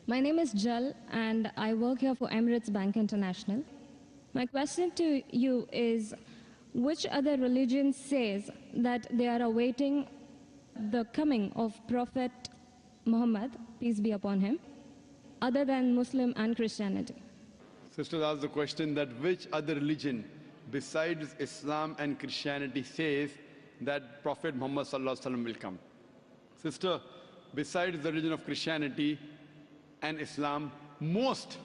My name is Jal and I work here for Emirates Bank International. My question to you is, which other religion says that they are awaiting the coming of Prophet Muhammad, peace be upon him, other than Muslim and Christianity? Sisters asked the question that which other religion besides Islam and Christianity says that Prophet Muhammad sallallahu alaihi wasallam will come. Sister, besides the religion of Christianity and Islam, most,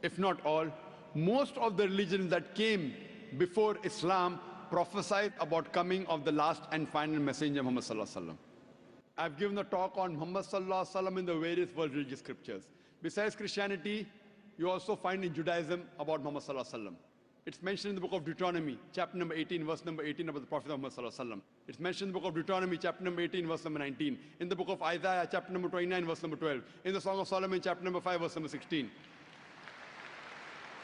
if not all, most of the religions that came before Islam prophesied about coming of the last and final messenger Muhammad sallallahu alaihi wasallam. I've given a talk on Muhammad sallallahu alaihi wasallam in the various world religious scriptures. Besides Christianity, you also find in Judaism about Muhammad sallallahu alaihi wasallam. It's mentioned in the book of Deuteronomy, chapter number 18, verse number 18 about the Prophet Muhammad sallallahu alaihi wasallam. It's mentioned in the book of Deuteronomy, chapter number 18, verse number 19. In the book of Isaiah, chapter number 29, verse number 12. In the Song of Solomon, chapter number 5, verse number 16.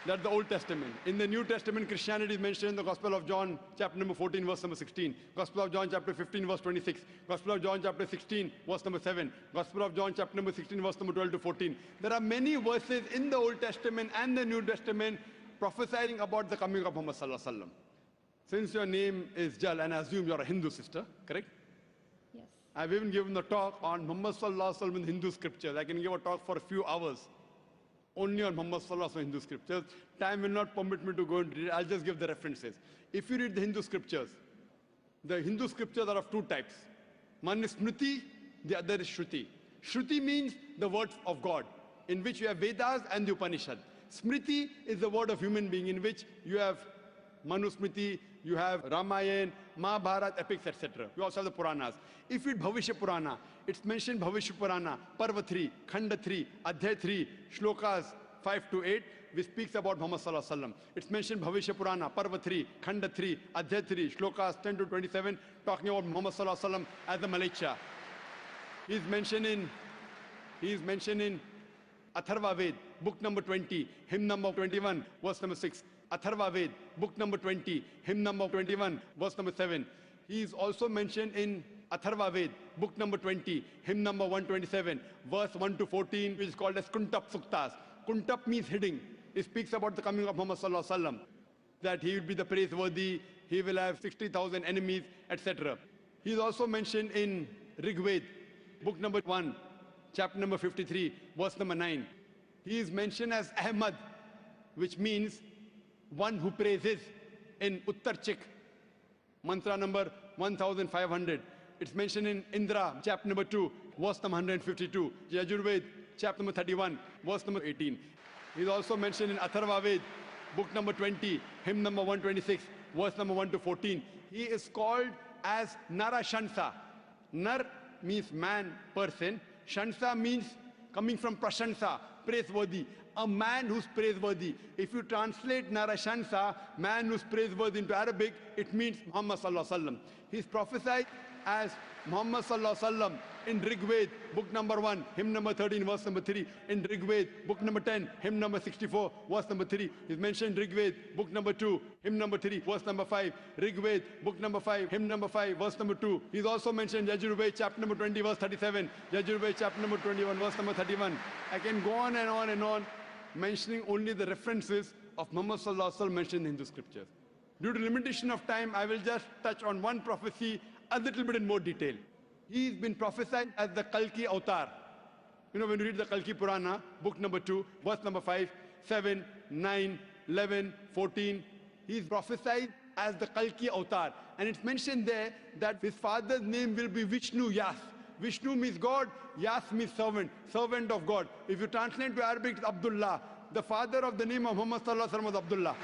That's the Old Testament. In the New Testament, Christianity is mentioned in the Gospel of John, chapter number 14, verse number 16. Gospel of John, chapter 15, verse 26. Gospel of John, chapter 16, verse number 7. Gospel of John, chapter number 16, verse number 12 to 14. There are many verses in the Old Testament and the New Testament prophesying about the coming of Muhammad sallallahu alaihi wasallam. Since your name is Jal, and I assume you're a Hindu sister, correct? Yes. I've even given a talk on Muhammad sallallahu alaihi wasallam in Hindu scriptures. I can give a talk for a few hours only on Muhammad sallallahu alaihi wasallam Hindu scriptures. Time will not permit me to go into it. I'll just give the references. If you read the Hindu scriptures are of two types. One is Smriti, the other is Shruti. Shruti means the words of God, in which you have Vedas and the Upanishad. Smriti is the word of human being, in which you have Manusmriti, you have Ramayana, Mahabharata, epics, etc. You also have the Puranas. If you read Bhavishya Purana, it's mentioned Bhavishya Purana, Parva 3, Khanda 3, Adhyay 3, Shlokas 5 to 8, which speaks about Muhammad sallallahu alaihi wasallam. It's mentioned Bhavishya Purana, Parva 3, Khanda 3, Adhyay 3, Shlokas 10 to 27, talking about Muhammad sallallahu alaihi wasallam as the Malacha. He is mentioned in Atharva Ved, book number 20, hymn number 21, verse number 6. Atharva Ved, book number 20, hymn number 21, verse number 7. He is also mentioned in Atharva Ved, book number 20, hymn number 127, verse 1 to 14, which is called as Kuntap Suktas. Kuntap means hiding. It speaks about the coming of Muhammad sallallahu alaihi wasallam, that he will be the praiseworthy, he will have 60,000 enemies, etc. He is also mentioned in Rig Ved, book number 1, chapter number 53, verse number 9. He is mentioned as Ahmad, which means one who praises, in Uttar Chik, mantra number 1500. It's mentioned in Indra, chapter number 2, verse number 152. Yajurved, chapter number 31, verse number 18. He's also mentioned in Atharva Ved, book number 20, hymn number 126, verse number 1 to 14. He is called as Narashansa. Nar means man, person. Shansa means coming from Prashansa, praiseworthy. A man who's praiseworthy. If you translate Narashansa, man who's praiseworthy, into Arabic, it means Muhammad sallallahu alaihi wasallam. He's prophesied as Muhammad sallallahu alaihi wasallam in Rig Ved, book number 1, hymn number 13, verse number 3. In Rig Ved, book number 10, hymn number 64, verse number 3. He's mentioned Rig Ved, book number 2, hymn number 3, verse number 5. Rig Ved, book number 5, hymn number 5, verse number 2. He's also mentioned Yajurved, chapter number 20, verse 37. Yajurved, chapter number 21, verse number 31. I can go on and on and on, mentioning only the references of Muhammad sallallahu alaihi wasallam mentioned in Hindu scriptures. Due to limitation of time, I will just touch on one prophecy a little bit in more detail. He's been prophesied as the Kalki Avatar. You know, when you read the Kalki Purana, book number 2, verse number 5, 7, 9, 11, 14, he's prophesied as the Kalki Avatar. And it's mentioned there that his father's name will be Vishnu Yas. Vishnu means God, Yas means servant, servant of God. If you translate to Arabic, it's Abdullah. The father of the name of Muhammad sallallahu alaihi wasallam was Abdullah.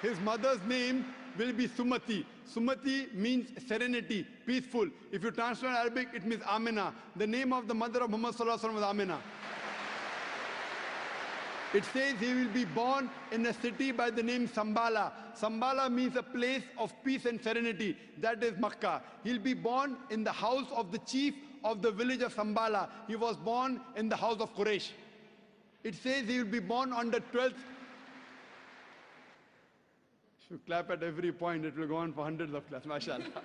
His mother's name will be Sumati. Sumati means serenity, peaceful. If you translate Arabic, it means Amina. The name of the mother of Muhammad sallallahu alaihi wasallam was Amina. It says he will be born in a city by the name Sambala. Sambala means a place of peace and serenity. That is Makkah. He'll be born in the house of the chief of the village of Sambala. He was born in the house of Quraysh. It says he will be born on the 12th. If you clap at every point, it will go on for hundreds of claps, mashallah.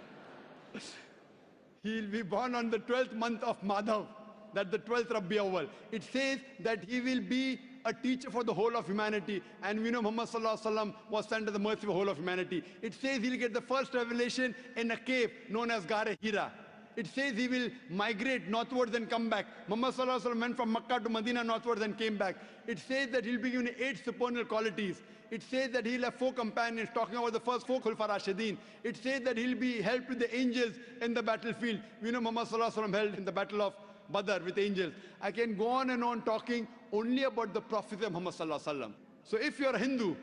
he will be born on the 12th month of Madhav, that the 12th Rabbi Awwal. It says that he will be a teacher for the whole of humanity. And we know Muhammad Sallallahu Alaihi Wasallam was sent to the mercy of the whole of humanity. It says he'll get the first revelation in a cave known as Gare Hira. It says he will migrate northwards and come back. Muhammad Sallallahu Alaihi Wasallam went from Makkah to Medina northwards and came back. It says that he'll be given 8 supernal qualities. It says that he'll have 4 companions, talking about the first 4 Khulfa Rashidin. It says that he'll be helped with the angels in the battlefield. We know Muhammad Sallallahu Alaihi Wasallam held in the battle of Badr with angels. I can go on and on talking only about the prophecy of Muhammad Sallallahu Alaihi Wasallam. So if you're a Hindu,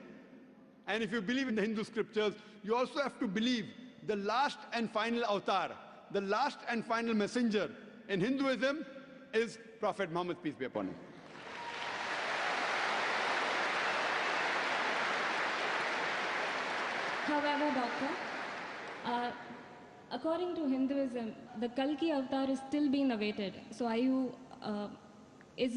and if you believe in the Hindu scriptures, you also have to believe the last and final avatar, the last and final messenger in Hinduism is Prophet Muhammad, peace be upon him. However, Doctor, according to Hinduism, the Kalki avatar is still being awaited. So are you